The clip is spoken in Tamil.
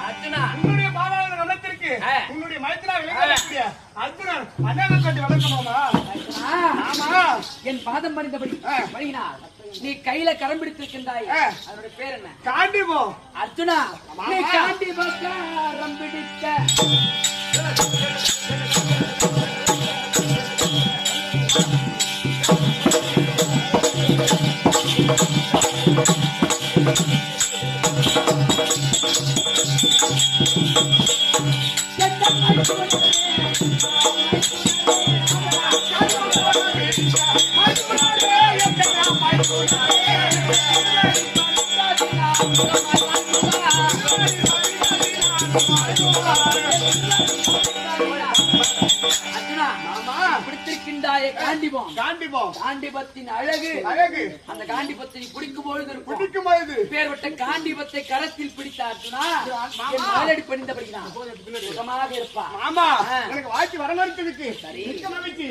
அர்ஜுனா உன்னுடைய பாதாள வளத்திற்கு உன்னுடைய மைத்ரா விளையாடக்கூடிய அர்ஜுனன் அண்ணன் கட்டி வளர்க்கணுமா? ஆமா. என் பாதம் பணிந்தபடி பணியினார் நீ கையில கரம் பிடித்திருக்கின்றாய். அதனுடைய பேர் என்ன? காண்டிபம். அர்ஜுனா நீ காண்டிபம் கரம் பிடித்த காண்டிபத்தின் அழகு அழகு அந்த காண்டிபத்தை பிடிக்கும் பொழுது பேர்பட்ட காண்டிபத்தை கரத்தில் பிடித்த அர்ஜுனா மகளடி பணிந்தபடிதான் சுகமாக இருப்பா. ஆமா எனக்கு வாழ்க்கை வரலாறு இருக்கு. சரி மிக்க மகிழ்ச்சி.